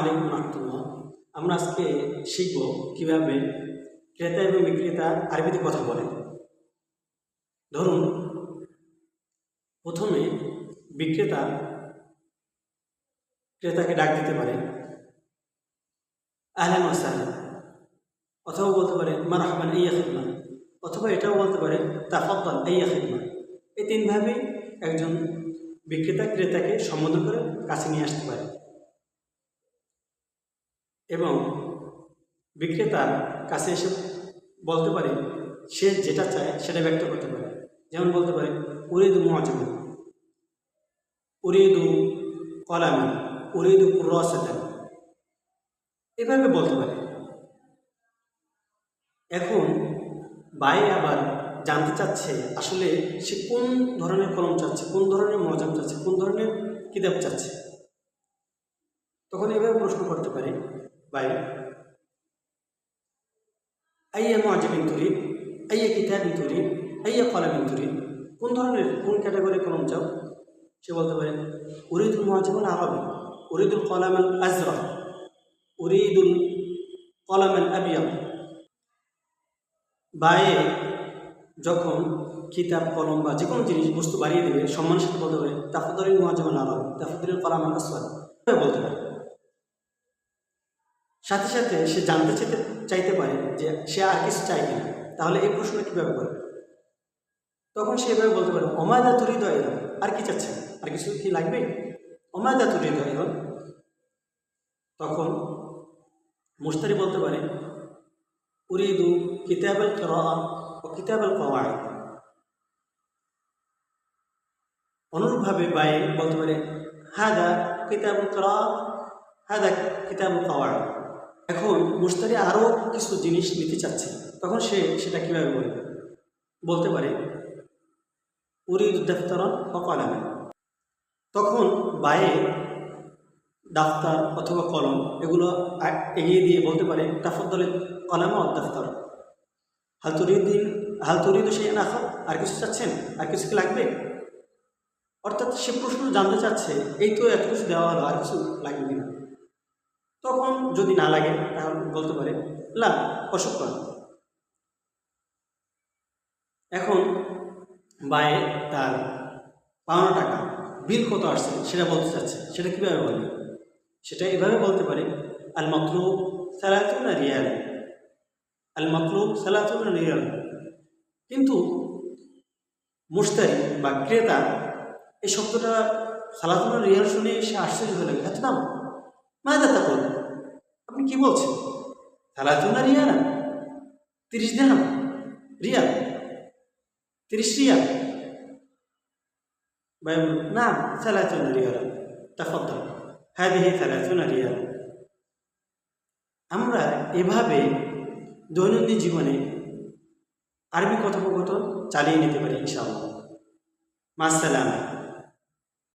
আলাইকুম রহমতুল্লাহ। আমরা আজকে শিখব কিভাবে ক্রেতা এবং বিক্রেতা আরবিতে কথা বলে। ধরুন, প্রথমে বিক্রেতা ক্রেতাকে ডাক দিতে পারে আহলান ওয়া সাহলান, অথবা বলতে পারে মারহাবান আইয়া খিদমা, অথবা এটাও বলতে পারে তাফাদ্দাল আইয়া খিদমা। এই তিনভাবেই একজন বিক্রেতা ক্রেতাকে সম্বোধন করে কাছে নিয়ে আসতে পারে এবং বিক্রেতার কাছে এসে বলতে পারে সে যেটা চায় সেটা ব্যক্ত করতে পারে। যেমন বলতে পারে উরিদু মুআজামান, উরিদু কলামান, উরিদু কুররাসাতান, এভাবে বলতে পারে। এখন বাই আবার জানতে চাচ্ছে আসলে সে কোন ধরনের কলম চাচ্ছে, কোন ধরনের মুআজাম চাচ্ছে, কোন ধরনের কিতাব চাচ্ছে। তখন এভাবে প্রশ্ন করতে পারে বাই আইয়া মুআজামিন তুরিদ, আইয়া কিতাবিন তুরিদ, আইয়া কলামিন তুরিদ, কোন ধরনের কোন ক্যাটাগরি কলম চাও। সে বলতে পারে উরিদুল মুআজামাল আরবি, উরিদুল কলামাল আজরাক, উরিদুল কলামাল আবিয়াদ। বায়ে যখন কিতাব কলম বা যে কোনো জিনিস বস্তু বাড়িয়ে দেবে সম্মানের সাথে বলতে পারে তাফাদ্দালিল মুআজামাল আরবি, তাফাদ্দালিল কলামাল আসওয়াদ, বলতে পারে। সাথে সাথে সে জানতে চাইতে পারে যে সে আর কিছু চাই কিনা। তাহলে এই প্রশ্নটা কীভাবে করবে? তখন সে এভাবে বলতে পারে ওমাদা তুরিদ আইদান, আর কি চাচ্ছেন, আর কিছু কি লাগবে? ওমাদা তুরিদ আইদান। তখন মুশতারি বলতে পারে উরিদু কিতাবাল কিরাআহ ও কিতাবাল কওয়াইদ। অনুরূপভাবে বায়ে বলতে পারে হাদা কিতাবুল কিরাআহ, হাদা কিতাবুল কওয়াইদ। এখন মুশতারি আরও কিছু জিনিস নিতে চাচ্ছে, তখন সে সেটা কীভাবে বলবে? বলতে পারে উরিদু দাফতারান ও কলামান। তখন বায়ে দাফতার অথবা কলম এগুলো এগিয়ে দিয়ে বলতে পারে তাফাদ্দালিল কলাম ও দাফতার, হাল তুরিদু শাইআন আখার, আর কিছু চাচ্ছেন, আর কিছু কি লাগবে? অর্থাৎ সে প্রশ্ন জানতে চাচ্ছে এই তো এত কিছু দেওয়া হলো, আর কিছু লাগবে কিনা। তখন যদি না লাগে তাহলে বলতে পারে লা অশুকরান। এখন বায়ে তার পাওনা টাকা বিল কত আসছে সেটা বলতে চাচ্ছে, সেটা কীভাবে বলবে? সেটা এভাবে বলতে পারে আল মাতলুব সালাতুনা রিয়াল, আল মাতলুব সালাতুনা রিয়াল। কিন্তু মুশতারি বা ক্রেতা এই শব্দটা সালাতুনা রিয়াল শুনে সে আশ্চর্য হয়ে লাগে, এত দাম, মাদা তাকুল, আপনি কি বলছেন? সালাতুনা রিয়াল, 30 দিরহাম, রিয়াল 30 রিয়াল। ভাই না, সালাতুনা রিয়াল, তাফাদ্দাল হাদিহি সালাতুনা রিয়াল। আমরা এভাবে দৈনন্দিন জীবনে আরবি কথোপকথন চালিয়ে নিতে পারি ইনশাআল্লাহ। মাস সালামা।